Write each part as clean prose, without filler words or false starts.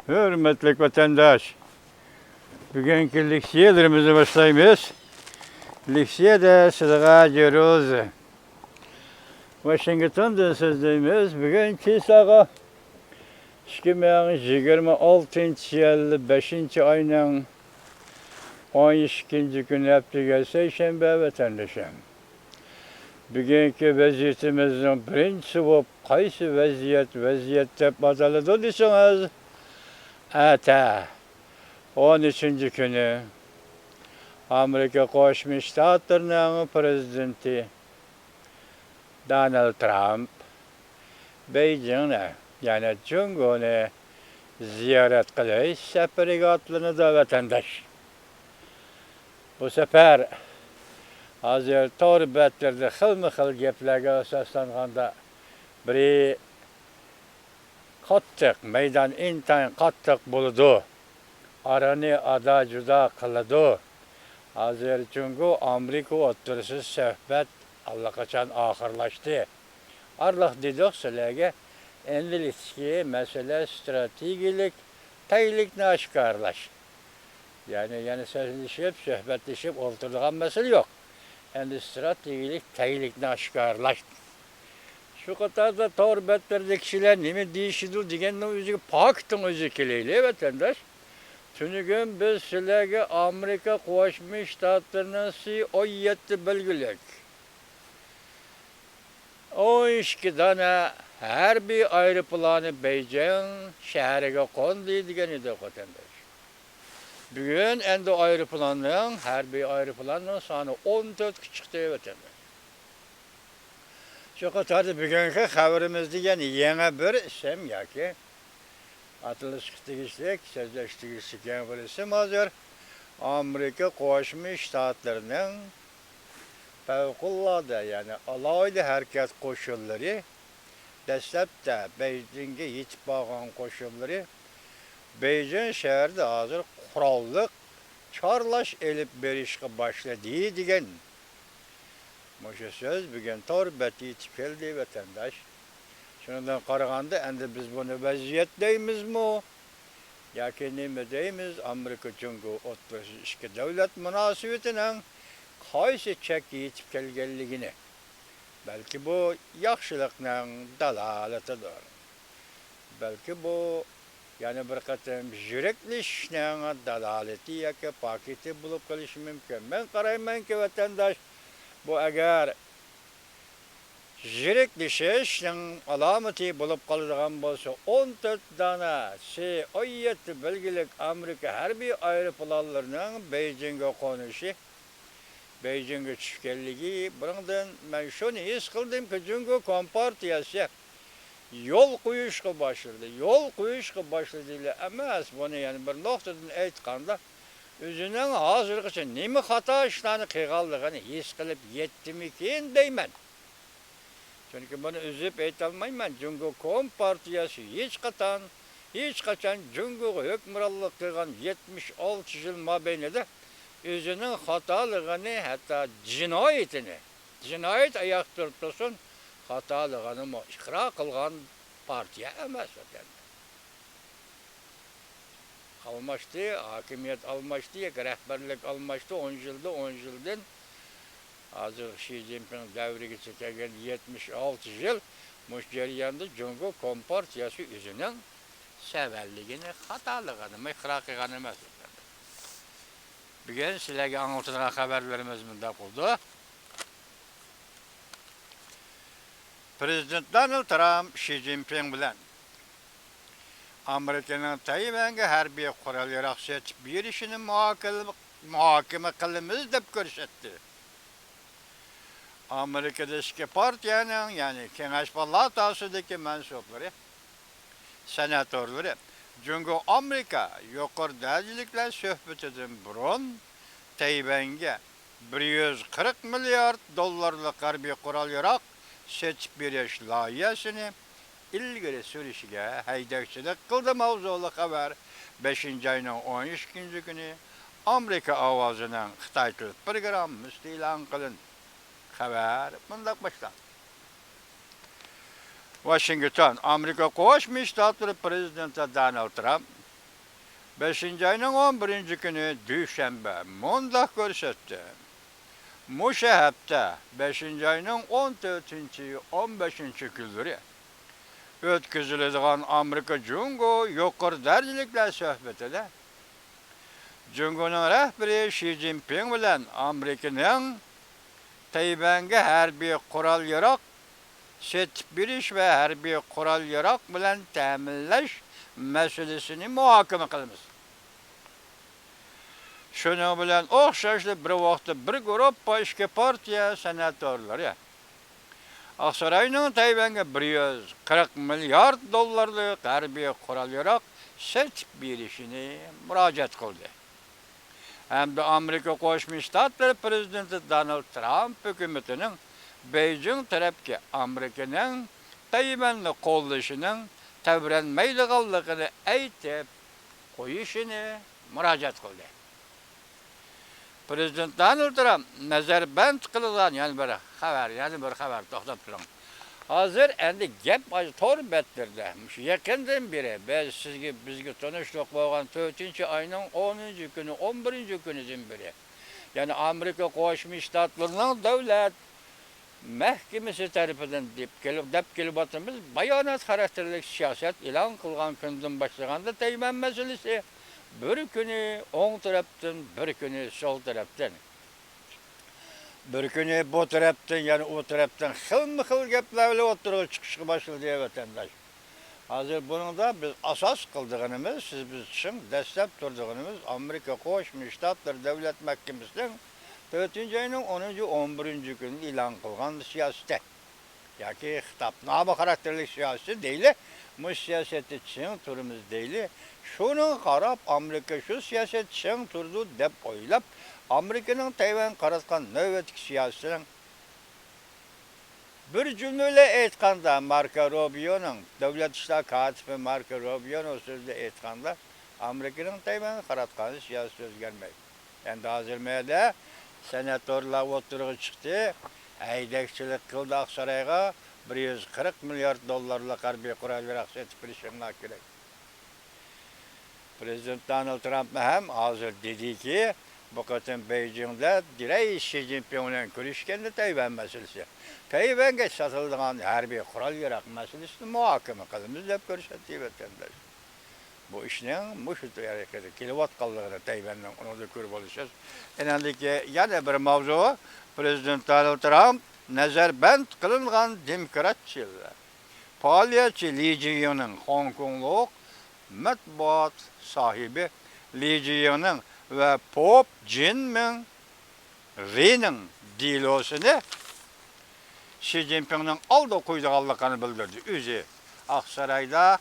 Hürmetli vatandaş, bugünkü leksiyelerimizi başlayımız. Leksiyede sıdığa görüyoruz. Washington'dan sözdeyimiz. Bugünkü sağa 2026 yılı 5. ayının 12. günü yaptığı Seyşembe vatandaşım. Bugünkü vaziyetimizin birinci bu kaysı vaziyet dep adalıdır deseniz. Ata 13. günü Amerika Qo'shma Shtatlarining prezidenti Donald Trump Beijingni, ya'ni Jungoni ziyorat qilish safariga otlanadi vatandosh. Bu safar hozir to'g'ri xilma-xil gaplarga asoslanganda biri qattiq, maydon intayin qattiq bo'ladi. Arani ada juda qiladi. Hozir Jungo Amerika o'rtasida suhbat allaqachon oxirlashdi. Arlıq dedik sizlarga endilikki masala strategik tayinlikni oshkorlash. Ya'ni suhbatlashib o'tiradigan masala yo'q. Endi strategik tayinlikni oshkorlash. Shu qatorda to'g'ri kishilar nima deyishidi deganning o'ziga pokning o'zi kelayli vatandosh. Çünkü biz sizlerge Amerika Qo'shma Shtatlarining C-17 belgilik. 12 dana harbiy aeroplani Beijing shahriga qo'ndi degan edi vatandosh. Bugun endi harbiy aeroplanning soni 14 ga chiqdi vatandosh. Shu qatorda bugungi xabarimiz degan yangi bir ism yoki atılışık sözleştirişlik yani birisi hazır Amerika Qo'shma Shtatlarining favqulodda yani alayda harakat qo'shinlari dastlabda Beijingga yetib borgan qo'shinlari Beijing shahrida hozir qurolliq chorlash elib berishga boshladi degan. O'sha so'z bugun to'rbati yetib keldi vatandosh. Şundan qaraganda endi biz buni vaziyat deymizmi? Yoki nima deymiz? Amerika Jungo o'rtasida ikki davlat munosabatining qaysi chekka yetib kelganligini. Balki bu yaxshilikning dalolatidir. Balki bu yana bir qatam yuraklashishning dalolati yoki paketi bo'lib qolishi mumkin. Men qaraymanki vatandosh bu agar Jirekleşişinin alameti bulup kalacağım bolsa 14 dana C-17 belgelik Amerika harbiy aeroplanlarının Beijing'e konuşu, Beijing'e çıkkelliği, bundan ben şunu his kıldım ki Jungo Kompartiyası yol koyuşu başladı. Ama bunu yani bir noktadan aytqanda özünün hazırlığı nemi hata işlerini kıyğaldığını his kılıp yettimikin deymen. Çünkü bunu üzüp aytolmayman. Jungo Kompartiyası hiç kaçan Jungo'ga hükümranlık qilgan 76 yıl mabeynida özünün hatalığını hatta cinayet ayak turtsun hatalığını iqrar qilgan partiya emas ekan. Almıştı, hakimiyet almıştı, rehberlik almıştı 10 yıldan hazır Xi Jinping davriga çekilgan 76 yıl müşteriyanda Jungo Kompartiyası üzünen severligini, hataligini, iqrar qilgani emas. Bugun sizlarga anlatadigan xabarlarimiz bunda bo'ldi. Prezident Donald Trump Xi Jinping bilan Amerikaning Tayvanga harbiy qurol yarog' sotib berishini muhokama qilamiz deb ko'rsatdi. Amerika'daki partiyanın yani Kengash Palatasidagi mensupları, senatörleri Jungo Amerika yuqori darajaliklar suhbatidan burun Tayvanga 140 milyard dollarlik harbiy qurol yarog' sotib berish loyihasini ilgari surishiga haydovchilik qildi. Mavzuli xabar 5 ayning 12 kuni Amerika ovozining Xitoy til programmasi e'lon qilindi. Xabar bunday başlandı. Washington, Amerika Qo'shma Shtatlari prezidenti Donald Trump 5. ayının 11. günü Düşenbe mundaq görsətdi. Muşa hafta 5. ayının 14. 15. günleri ötküzülüdüğün Amerika Jungo yukarı dercilikler söhbetide. Jungo'nun rəhbəri Xi Jinping bilen Amerika'nın Tayvan'a hərbi kural yarak, setip biriş ve hərbi kural yarak bilen təminləş meselesini muhakeme kılımız. Şunu bilen oxşaşlı bir vaxtda bir grup işki partiya senatörleri Aksaray'ın Tayvan'a 140 milyar dolarlık hərbi kural yarak setip birişini müracaat kıldı. Hem de Amerika Koşmuş Ştatları Prezidenti Donald Trump hükümetinin Beijing tarafki Amerika'nın Tayvan'la kollaşının tevrenmeyliğallıqını aytip koyuşunu müracaat kıldı. Prezident Donald Trump nazarband kılılan yani bir haber toxtab turan. Hazır endi gap tor bettirdi. Yakından biri bizge tanıştık bolgan 4. ayının 10. günü 11. günüdün biri. Yani Amerika Koşmuş Ştatlarının devlet Mahkemesi tarafından dep kelip atımız bayanat karakterlik siyaset ilan kılgan günden başlaganda Tayvan meselesi bir günü oң taraftan bir günü sol taraftan. Bir günü bu taraftan yani o taraftan xil geplerle oturup çıkışa başladı vatandaş. Hazır bunun da biz asas kıldığımız, biz için destek durduğumuz Amerika Koşmuş Ştatları Devlet Mahkemesi'nin 4. ayının 10. 11. günü ilan kılgan siyasete. Yani hitapname karakterli siyaseti değil, bu siyaset için turumuz değil. Şunu karab Amerika şu siyaset için turdu dep oylap, Amerika'nın Tayvan qaratqan növbetik siyasetinin bir cümleyle aytqanda Marco Rubio'nun, Devlet İşler Katibi Marco Rubio'nun sözde aytqanda Amerika'nın Tayvan qaratqan siyaset özgermeydi. Yani hazırmaya senatörler oturuğa çıktı, aydakçılık kıldı Aksaray'a 140 milyar dolarlık harbi kural verak setip bilişimler gerek. Prezident Donald Trump hem hazır dedi ki, bu kadın Beijing'de direkt Xi Jinping'le görüşkende Tayvan meselesi. Tayvan'a satıldığın harbi kural verak meselesini muhakeme kılımız hep görüşettiği vatandaş. Bu işinin müşüt hareketi, kilowatt kaldığını Tayvan'dan onu da görüp olacağız. Enandaki yani bir mavzu Prezident Donald Trump nazarband kılıngan demokratçı, faaliyetçi Li Jiyun'un Hong Kongluk matbuat sahibi Li Jiyun'un ve Pop Jinmin Ri'nin dilosunu Xi Jinping'in aldı koyduğallıqını bildirdi. Özü Aksaray'da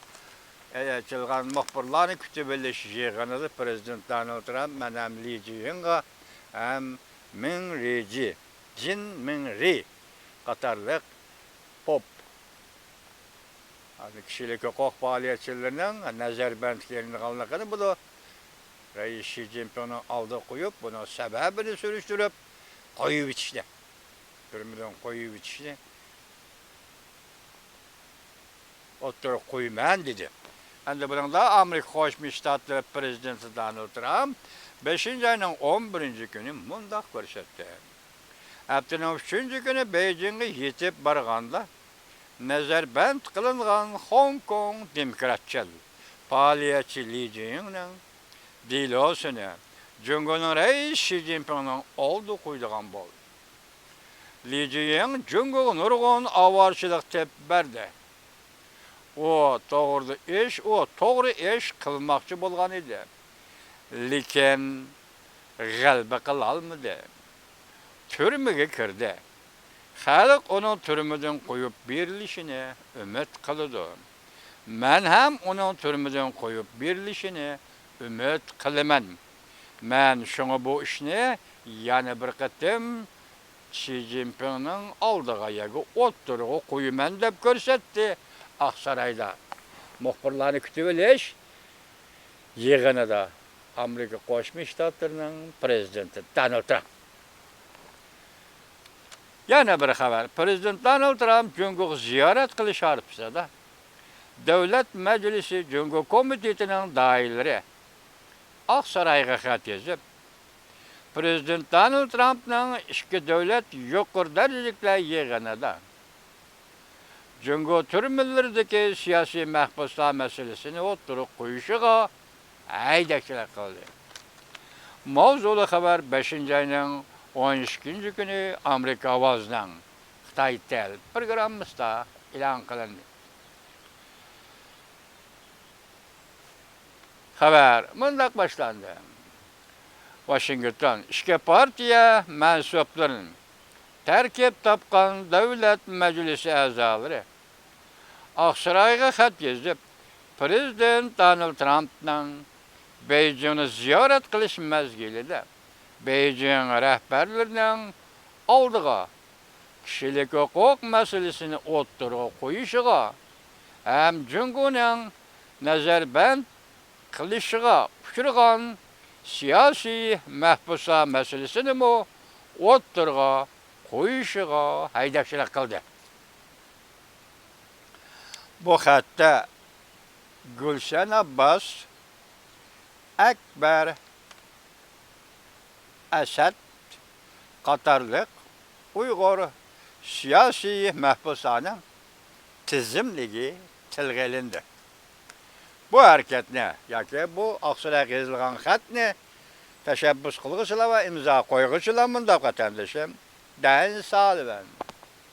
çılgan muhbirlarını kütübeleşi yığınıdı Prezident Donald Trump hem Li Jiyun'a hem Min Ri'ci, Jin Min Ri Katarlık Pop kişilik hukuk faaliyetçilerinin nazarbandliklerini kalınlıqını bu da Reis Xi Jinping'in aldı koyup bunu sebebini sürüştürüp koyup içti. Durmadan koyup içti. Oturup koymayın dedi. Hem de bunun da Amerika Koşmuş Ştatları Prezidenti Donald Trump 5. ayının 11. günü mundaq görsetdi. Haftanın 3. günü Beijing'e yetip barğanda nazarband kılıngan Hong Kong demokratçıl faaliyetçi Li Jiyun'un dilosunu Jungo'nun Reis Xi Jinping'in oldu koyduğun bol. Li Jiyun Jungo'nun nurgun avarçılık tep berdi. O doğru iş kılmakçı bolgan idi. Lekin g'alaba qila olmadi. Türmege kirdi. Xalq onun türmeden qo'yib berilishini umid qiladi. Men ham onun türmeden qo'yib berilishini umid qilaman. Men shunga bu ishni yana bir qatim Xi Jinping'ning oldiga o'tirg'i qo'yaman deb ko'rsatdi Aksaray'da. Muhbirlarni kutib olish yig'inida Amerika Qo'shma Shtatlarining prezidenti Donald Trump. Yana bir xabar. Prezident Donald Trump Jungo'ga ziyorat qilish arifasida Davlat Majlisi Jungo komitetining doiralari Aksaray'a xat yazıp, Prezident Donald Trump'ның ішкі dövlət yuqur dərəcəliklə yığınıda Cungo türmələrdəki siyasi məhbuslar məsələsini oturuq qoyuşuğa əydəkçilik qıldı. Mavzulu xəbər 5-ci ayının 12-ci günü Amerika avazından Xitay tel proqramımızda elan qılındı. Xəbər mündəq başlandı. Washington, İşki partiya mənsublarının tərkib tapqan Dövlət Məclisi əzaları Aksaray'a xat yazıb, Prezident Donald Trump'dan Beijing'i ziyaret qilish mezgilida Beijing rəhbərlərinin aldığı kişilik hüquq meselesini o'ttirib qo'yishiga ham Jungo'ning nazarband qilishiga uchragan siyasi mahbuslar meselesini o'ttirib qo'yishiga haydakchilik qildi. Bu xatda Gulshan Abbas, Akbar Asad qatarlıq Uyghur siyasi mahbuslarning tizimligi tilga ilindi. Bu hareketni yoki bu Aksarayga yozilgan xatni tashabbus qilg'uchilar va imzo qo'yg'uchilar bunda qatnashib, Dan Sullivan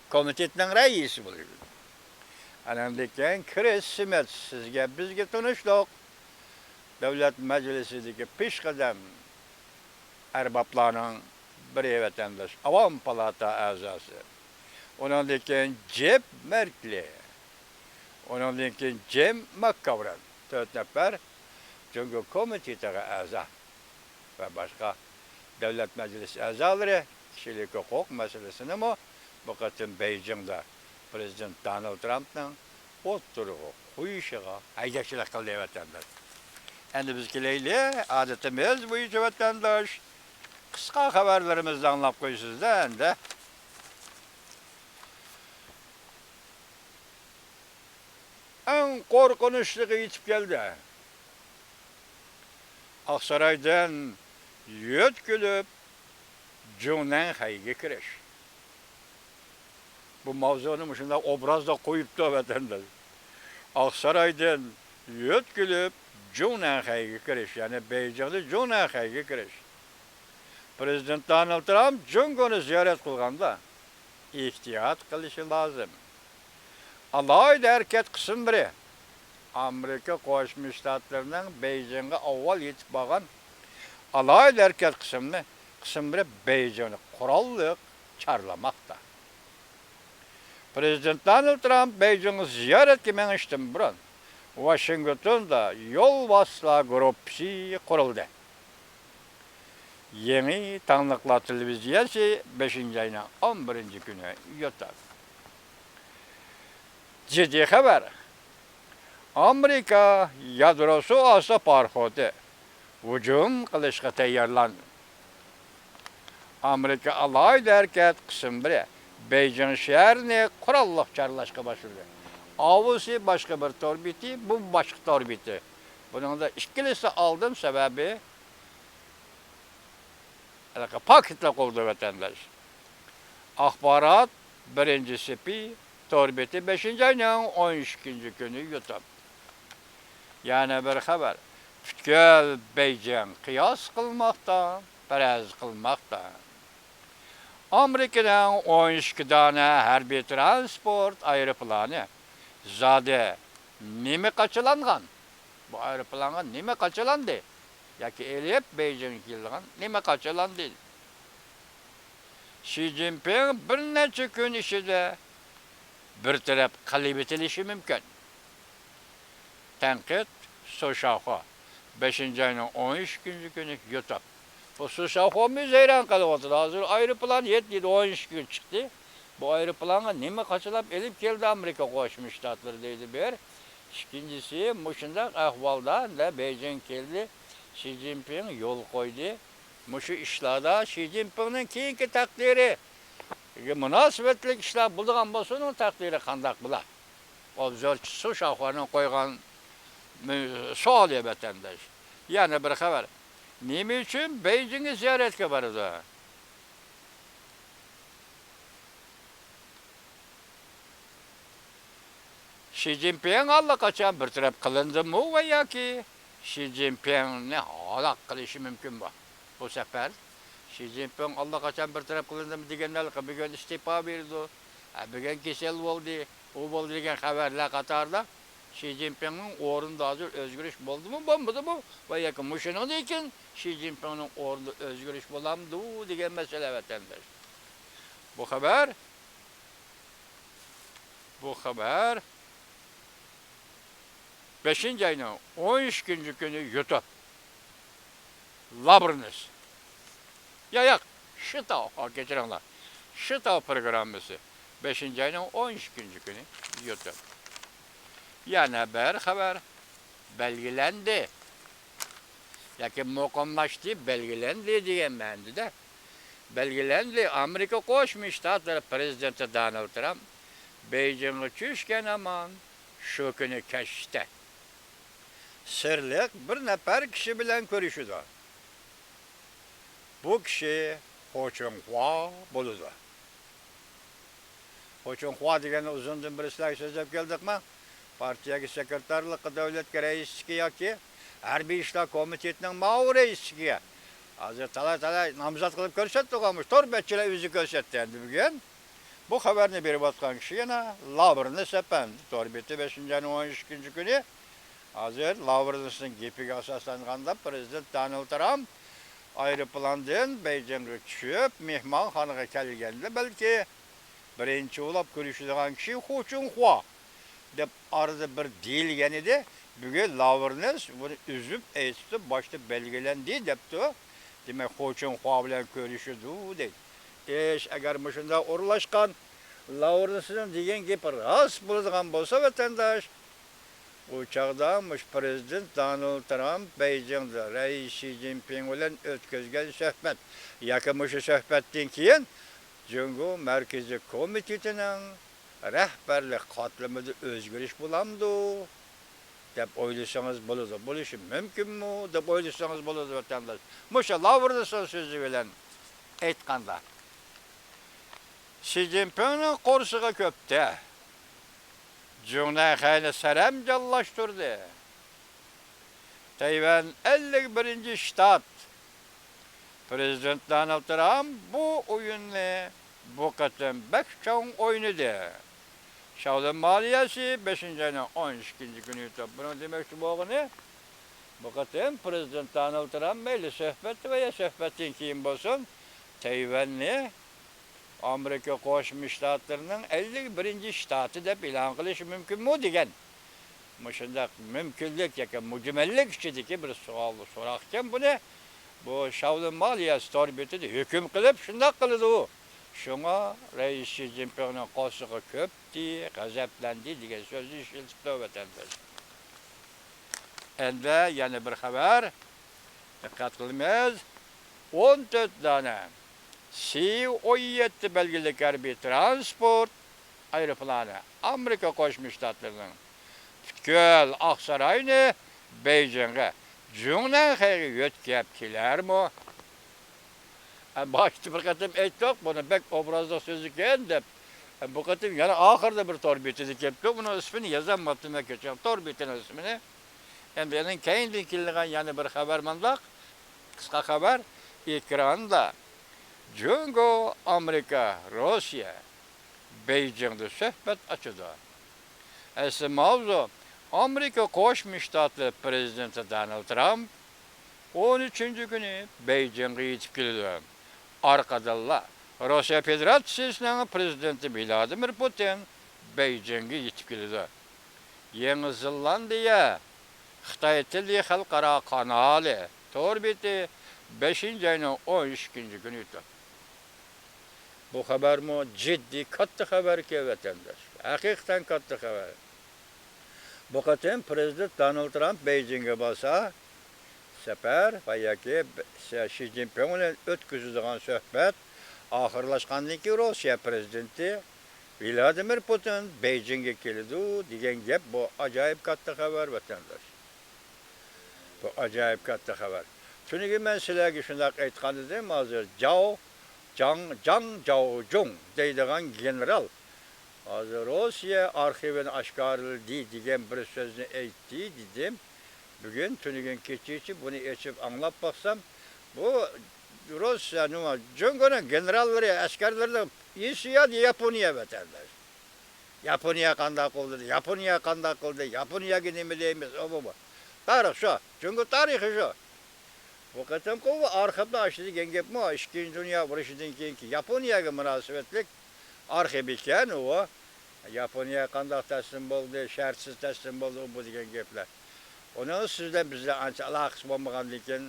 komitetning raisi bo'ldi. Anandan keyin Chris Smith sizga bizga tanishdik. Davlat Majlisidagi peshqadam arboblarning biri vatandosh Avom palata a'zosi. Undan keyin Jeb Merkley. Undan keyin Jim McGovern. 4 nafar Jungo komitetiga a'zo va boshqa davlat majlisi a'zolari kishilik huquq masalasini bu qatim Beijingda Prezident Donald Trump'ның o'ttirib qo'yishiga haydakchilik qildi vatandosh. Endi biz kelayli, odatimiz bo'yicha vatandosh qisqa xabarlarimizni anglab qo'ysiz-da endi. Eng qo'rqinchligi yetib keldi. Aksaraydan yo'tkilib Junanxayga kirish. Bu mavzuni shunday obrazda qo'yibdi vatandosh. Aksaraydan yo'tkilib Junanxayga kirish, ya'ni Beijingda Junanxayga kirish. Prezident Donald Trump Jungoni ziyorat qilganda ehtiyot qilishi lozim. Alayda harakat qism 1 Amerika Qo'shma Shtatlarining Beijingga avval yetib borgan alayda harakat qism 1 Beijingni qurolliq chorlamoqda. Prezident Donald Trump Beijingni ziyoratga minishdan burun Washingtonda yo'lboshchilar guruhi qurildi. Yeni Tanlıqlar televiziyasi 5-ci ayın 11-ci günü yotar. Ciddi xəbər. Amerika yadrosu asa parxodu hücum qilishga tayyorlandi. Amerika alayda harakat qism 1 Beijing shahrini qurolliq chorlashga boshladi. Avusi boshqa bir torbiti, bu boshqa torbiti. Buningda ikkilisi oldin sababi paketlar qo'ydi vatandosh. Axborot birinchisi torbiti 5-ci ayının 12-ci günü yotab. Yani bir xəbər. Bütkül Beijing qiyas qılmaqda, pərəz qılmaqda. Amerika'dan 12 tane hərbi transport aeroplanı zadə nemi qaçılanğan? Bu aeroplanğa nemi qaçılandı? Yaki eləyib Beijing kilğan nemi qaçılandı? Xi Jinping bir neçə gün işide bir taraf qalib etilişi mümkün. Tənqid Soşaxo 5-ci ayının 13-cü günü yotab. Bu Soşaxo müzeyran qalıb oturdu. Hazır aeroplan 7-13 gün çıxdı. Bu aeroplanğa nemi qaçılab elib geldi Amerika Qoşma Ştatları deydi bir. İkincisi, muşundaq ahvalda da Beijing geldi. Xi Jinping yol qoydu. Muşu işlarda Xi Jinping'nin keyinki takdiri münasibetlik işler bulduğun bolsun takdiri qandaq bular. Obzorchi Soşaxo'ning qo'ygan sual vatandaş. Yani bir xabar. Nima uchun Beijingga ziyoratga boradi? Xi Jinping allaqachon bartaraf qilindimi va yoki Xi Jinpingni halok qilishi mumkin bu safar? Xi Jinping allaqachon bartaraf qilindimi deganlar bugun iste'fo berdi. Bugun kasal bo'ldi, u bo'ldi degan xabarlar qatorida Xi Jinpingning o'rnida hozir o'zgarish bo'ldimi, bo'lmadimi? Va yoki shuningdan keyin Xi Jinpingning o'rnida o'zgarish bo'lamdi degan masala vatandosh. Bu xabar 5 ayning 13 kuni YouTube Labrnes. Yo'q, Shitao, kechiringlar. Shitao programmasi 5 ayning 13 kuni YouTube. Yana bir xabar belgilandi. Yoki muqimlashdi, belgilandi degan ma'noda. Belgilandi. Amerika Qo'shma Shtatlari prezidenti Donald Trump Beijingga tushgan aman shu kuni kashda sirliq bir nafar kishi bilan ko'rishdi. Bu kishi Ho Chunhua bo'ladi. Ho Chunhua degan uzundan bir sizlarga so'zlab keldikmi? Partiyaga sekretarlik davlat raisiga yoki harbiy ishlar komitetining ma'muriy raisiga hozir talay nomzod qilib ko'rsatdik, to'rtchilar o'zi ko'rsatdi endi bugun. Bu xabarni berib o'tgan kishi yana Lavrni sepandi. To'rbeti 5-13 kuni hozir Lavrnisning gapiga asoslanganda prezident Donald Trump aeroplandan Beijingga tushib, mehmonxonaga kelganda balki birinchi bo'lib ko'rishadigan kishi Ho Chunhua deb arada bir deyilgan edi. Bugun Lavrnis buni uzib aytib boshda belgilandi debdi. Demak, Ho Chunhua bilan ko'rishdi deydi. Agar shunda o'rlashgan Lavrnisning degan gapi rost bo'ladigan bo'lsa vatandosh, u chaqda prezident Donald Trump Beijingda rais Xi Jinping bilan o'tkazgan suhbat, yoki shu suhbatdan keyin Jungo Markaziy komitetining rahbarlik qatlamida o'zgarish bo'lamdi deb o'ylasangiz bo'ladi. Bo'lishi mumkinmi deb o'ylasangiz bo'ladi vatandosh. Musha Lavrnisning so'zi bilan aytganda Xi Jinpingning qo'rsig'i ko'pda. Junay xayni saram jallashtirdi. Tayvan 51-shtat. Prezident Donald Trump bu o'yinni bu qatam bakchon o'ynadi. Shaolin maliyasi 5-ayning 12 kuni yutib. Buni demoqchi bo'lgani bu qatam prezident Donald Trump mayli suhbat va ya suhbatdan keyin bo'lsin, Tayvanni Amerika Qo'shma Shtatlarining 51-shtati deb e'lon qilish mumkinmi degan. Shunday mumkinlik yoki mujmallik ichidagi bir savolni so'raqkan buni bu Shaolin maliyasi torbetida hukm qilib shunday qildi u. Shunga rais Xi Jinpingning qo'shig'i ko'pdi, g'azablandi degan so'zni eshitib vatandosh. Endi yana bir xabar diqqat qilamiz. 14 dona C-17 belgili harbiy transport aeroplani Amerika Qo'shma Shtatlarining Putkul Oqsaroyni Beijingga Junanxayga yo'tkab kelarmi? Başta bir qatim aytdik, buni bek obrazda so'z ekan deb. Bu qatim yana oxirida bir torbetini kelibdi. Buni ismini yozolmabdim kecha. Torbetining ismini. Endi yana keyindan kelgan yana bir xabar mandaq. Qisqa xabar ekranda. Jungo Amerika, Rossiya, Beijingda suhbat ochdi. Asli mavzu Amerika Qo'shma Shtatlari prezidenti Donald Trump 13-kuni Beijingga yetib keldi. Arkadaşlar, Rusya Federasyası'nın prezidenti Vladimir Putin Beijing'e yetib keldi. Yeni Zelandiya Xitoy tilli xalqaro kanali to'rbeti 5-ayning 13-kuni o'tdi. Bu xabar ciddi katta xabar ki vatandaş. Haqiqatan katta xabar. Bu qatim prezident Donald Trump Beijing'e borsa, safar va yoki Xi Jinping bilan o'tkazilgan suhbat oxirlashgandan keyin Rossiya prezidenti Vladimir Putin Beijingga keldi degan gap bu ajoyib katta xabar vatandosh. Bu ajoyib katta xabar. Çünkü men sizlarga shunday aytgan edim hozir Jang Jaojung deydigan general hozir Rossiya arxivini oshkorladi degan bir so'zni aytdi dedim. Bugün tünügün keçiçi bunu açıp anlap baksam bu Rusya, Cungo'nun generalleri, askerleri de İsya Japonya vatandaş. Japonya kandak oldu, Japonya kandak oldu, Japonya gidimi deyimiz, o bu. Tarih şu, Cungo tarihi şu. Bu kadar kovu arxivda açtı gengep mi? İkinci Dünya Barışı'ndan ki Japonya'ya münasebetlik arxiv iken o. Japonya kandak teslim oldu, şartsız teslim oldu bu diyen gepler. Onu sizden bizle anca alakası olmadan diken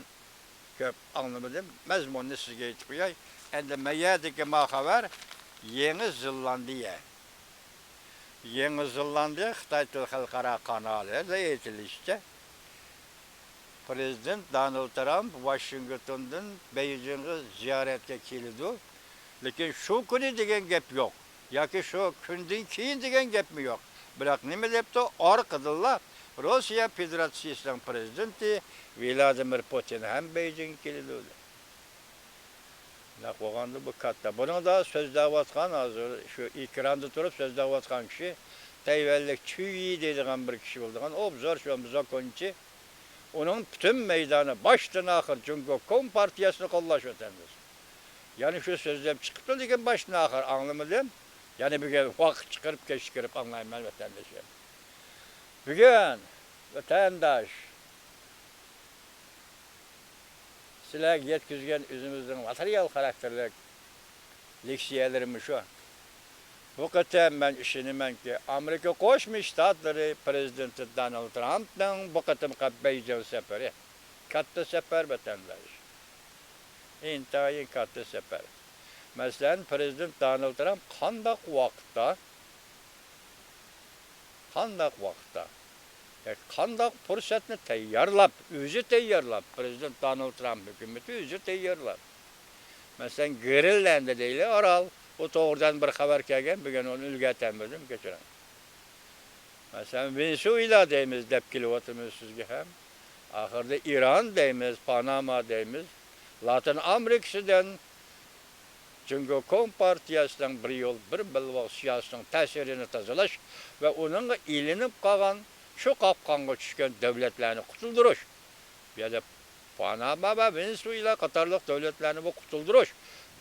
köp anlamadım. Mezmununu sizge aytip qo'yay. Endi mayadagi xabar Yeni Zellandiya. Yeni Zellandiya Xitoy xalqaro kanalida aytilishicha Prezident Donald Trump Washingtondan Beijingga ziyoratga keldi. Lekin shu kuni degan gap yo'q. Yoki shu kundan keyin degan gapmi yo'q. Biroq nima debdi? Orqadanlar Rusya Federatsiyasining prezidenti Vladimir Putin ham Beijingga keldi. Naq bo'lganda bu katta. Buni da so'zlayotgan hozir shu ekranda turib so'zlayotgan kishi Tayvanlik Chuyi deydigan bir kishi bo'lgan. Obzor shu zakonchi. Onun bütün meydanı baştan ahir Cungo Kom partiyasını qo'llash o'tamiz. Yani şu sözlem çıkıptı degan baştan ahir anlamadım. Yani bugün vaqt chiqarib kechikirib anlayman vatandaşım. Bugün vatandaş sizlar yetkizgan o'zimizning material xarakterlik leksiyalarimiz shu. Bu qatam men ishonamanki Amerika Qo'shma Shtatlari prezidenti Donald Trumpning bu qatam Beijing safari katta safar vatandaş. Intayin katta safar. Masalan, prezident Donald Trump qandaq vaqtda qandaq fursatni tayyorlab, o'zi tayyorlab, prezident Donald Trump hukumati o'zi tayyorlab. Masalan, Greenlandda deyli orol, o to'g'ridan bir xabar kelgan, bugun uni o'rgatamdim, kechiring. Masalan, Venezuela deymiz deb kelyapmiz sizga ham. Oxirida Iran deymiz, Panama deymiz. Latin Amerikasidan Cungo Kom partiyasining bir yo'l, bir bilvoq siyosatining ta'sirini tozalash va uning ilinib qolgan shu qopqonga tushgan davlatlarni qutuldirish. Bu yerda Panama va Venezuela qatorliq davlatlarni bu qutuldirish.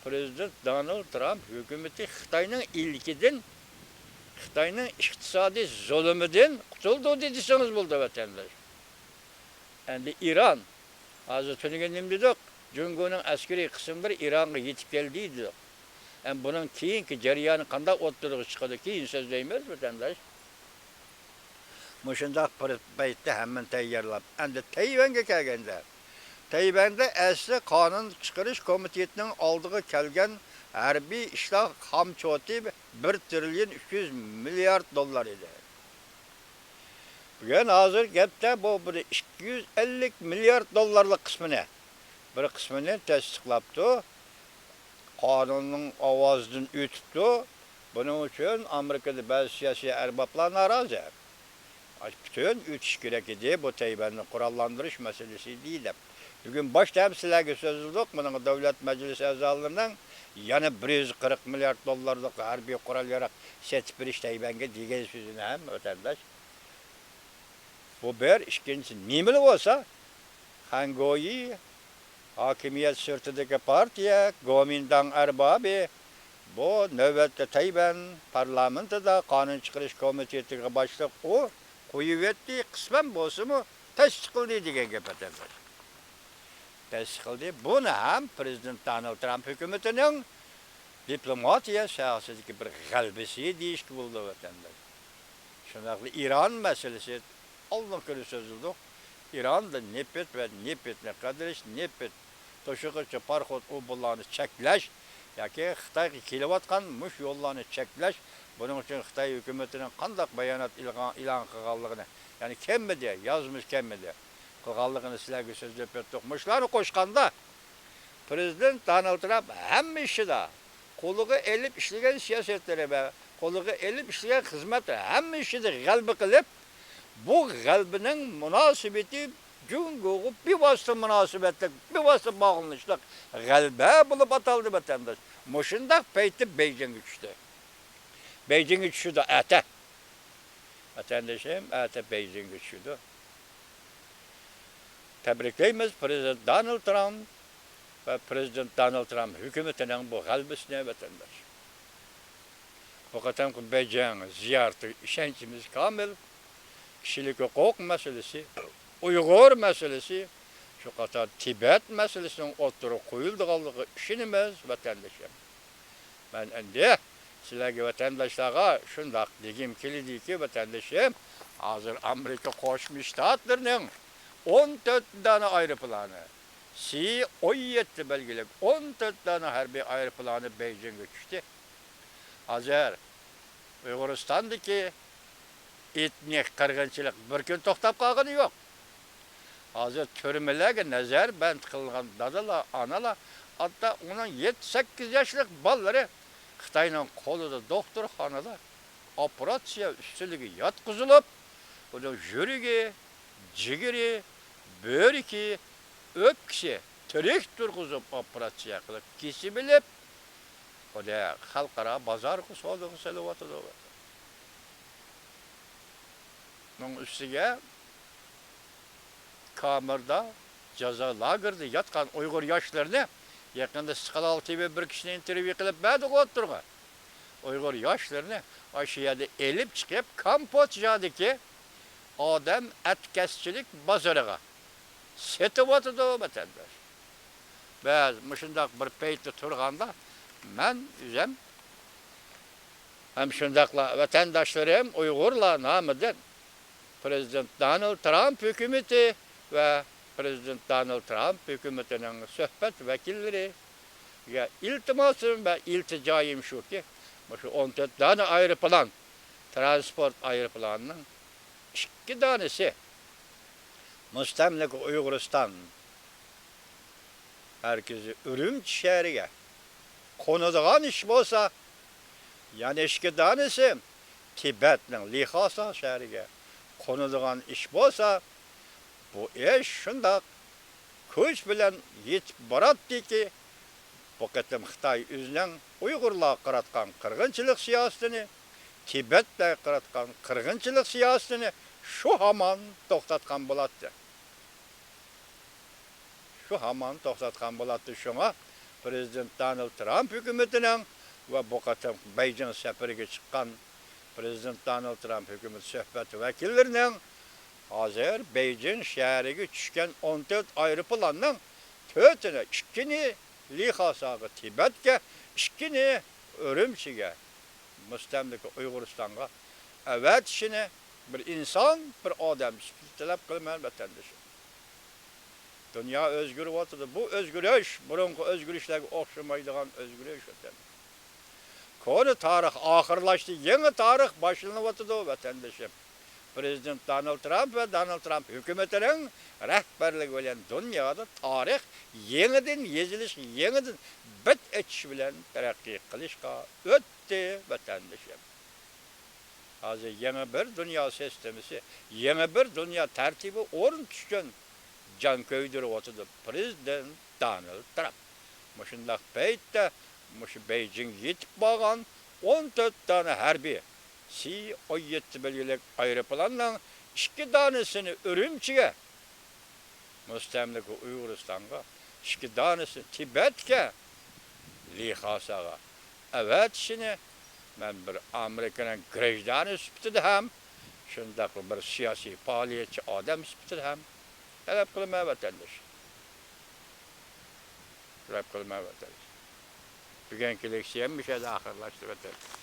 Prezident Donald Trump hukumati Xitoyning ilkidan, Xitoyning iqtisodiy zulmidan qutuldi desangiz bo'ldi vatandash. Endi Iran hozir tunagan nima dedik? Cungo'ning askariy qismlari Ironga yetib keldi dedik. Bunun keyingi jarayoni qanday o'ttirib chiqadi keyin so'zlaymiz vatandash. Mushundaq bir paytda hamma tayyorlab, endi Tayvanga kelganda Tayvanda asli qonun chiqarish komitetining oldiga kelgan harbiy ishlar hamchoti 1 trillion 300 milliard dollar edi. Bugun hozir gapda bu 250 milliard dollarlik qismini bir qismini tasdiqlabdi. Qonunning ovozidan o'tibdi. Buning uchun Amerikada ba'zi siyosiy arboblar norozi. Bütün o'tish kerak edi bu Tayvanni qurollandirish masalasi deydi. Bugün başta ham sizlarga so'zildik, buning davlat majlisi a'zolarining yana 140 milliard dollarlik harbiy qurol-yarog' setib berish Tayvanga degan so'zini ham vatandaş. Bu bir ikkinchisi nima bo'lsa, Hangoyi hokimiyat sirtidagi partiya Kuomintang arbobi bu navbatda Tayvan parlamentida qonun chiqarish komitetiga boshliq u qo'yibdi, qisman bo'lsa-mu tasdiqladi degan gap vatandaş. Tasdiqladi. Buni ham prezident Donald Trump hukumatining diplomatiya sohasidagi bir g'albisi deyishga bo'ldi vatandaş. Shunaqli Iron masalasi oldin ko'rib so'zildi. İran'da nefret ve nefretine qadrish, nefret to'shig'icha parxod u bularni cheklash yoki Xitoyga kelayotgan mush yo'llarni cheklash, buning uchun Xitoy hukumatining qanday bayonot e'lon qilganligini, ya'ni kemmidi, yozmish kemmidi qilganligini sizlarga so'zlab o'tdik. Mushlarni qo'shganda prezident Donald Trump hamma ishida qo'liga elib ishlagan siyosatlari va qo'liga elib ishlagan xizmati hamma ishida g'alba qilib, bu g'albining munosabati Cungo'u bir vasıta münasebetlik, bir vasıta bağlanışlık galbe bulup ataldı vatandaş. Moşundak peyti Beijing üçtü. Beijing üçtü de ete. Vatandaşım ete Beijing üçtü. Tebrikleyimiz Prezident Donald Trump ve Prezident Donald Trump hükümetinin bu galbisine vatandaş. Bu kadar ki Beijing ziyareti işençimiz kamil, kişilik hukuk meselesi, Uygur meselesi, şu kadar Tibet meselesinin oturup koyulduğu işinimiz vatandaşım. Ben endi sizlerge vatandaşlara şundak degim kelidi ki vatandaşım, hazır Amerika Koşmuş Ştatlarının 14 tane aeroplanı, C-17 belgelik 14 tane harbiy aeroplanı Beijing'e düştü. Hazır Uyguristan'daki etnik kırgınçılık bir gün toxtab qalğanı yok. Hazır türmelerge nazar band qılğan dadalar, analar, hatta onun 7-8 yaşlıq balları Xitayning qo'lida doktorxonada operatsiya üstüliga yotqizilib, uning yuragi, jigiri, böğreki, öpkisi tirik turg'izib operatsiya qilib kesib bilib, uda xalqaro bozorga savdoga solyapti. Bunun üstüge kamerda ceza lagerda yatkan Uygur yaşlarını yakında Skalalı TV bir kişinin intervyu kılıp badi oturga. Uygur yaşlarını aşağıda elip çıkıp Kamboçya'daki adam etkesçilik bazarıga setip atıdı o vatandaş. Biz şundak bir peyti turganda ben üzem hem şundakla vatandaşlarım Uygurlar namıdır. Prezident Donald Trump hükümeti ve Prezident Donald Trump hükümetinin söhbet vekilleri ya iltimasım ve ilticayım şu ki şu 14 tane aeroplan, transport aeroplanının 2 tanesi müstemleke Uyguristan herkesi Ürümçi şehriye konulduğun iş olsa yani 2 tanesi Tibet'nin Lhasa şehriye konulduğun iş olsa bu iş şundak kuş bilen yetip baratdı ki bu kadar Xitay üzünen Uygurlar qaratkan qırğınçılık siyasetini, Tibet'te qaratkan qırğınçılık siyasetini şu haman toxtatkan boladı. Şu haman toxtatkan boladı şuna Prezident Donald Trump hükümetinin ve bu kadar Beijing seferiga çıkan Prezident Donald Trump hükümet söhbet vekillerinin hazır Beijing şehriga düşken 14 aeroplanның 4'üni, 2'ni Lhasaga, Tibet'e, 2'ni Ürümçi'ye, müstemleke Uyguristan'a. Evet şimdi bir insan, bir adam talep kılmayan vatandaşı. Dünya özgür oldu. Bu özgürlük, burunki özgürlüklerge okşamaydigan özgürlük vatandaşı. Konu tarih ahırlaştı, yeni tarih başlanıp vatandaşım. Prezident Donald Trump ve Donald Trump hükümetinin rehberliği bilen dünyada tarih yeniden yazılış, yeniden bit etiş bilen terakki kılışka öttü vatandaşım. Hazır yeni bir dünya sistemisi, yeni bir dünya tertibi orun düşkün can köydürü oturdu Prezident Donald Trump. Muşundak beytte, muşu Beijing yetip bağan 14 tane harbi C-17 belgelik aeroplanның 2 tanesini Ürümçi'ye, müstemleke Uyguristan'a, 2 tanesi Tibet'e, Lhasaga. Evet şimdi ben bir Amerika'nın grejdanı süptüdü hem, şundaklı bir siyasi faaliyetçi adam süptüdü hem, talep kılmaya vatandaş. Talep kılmaya vatandaş. Bugünkü leksiyem bir şeyde ahırlaştı vatandaş.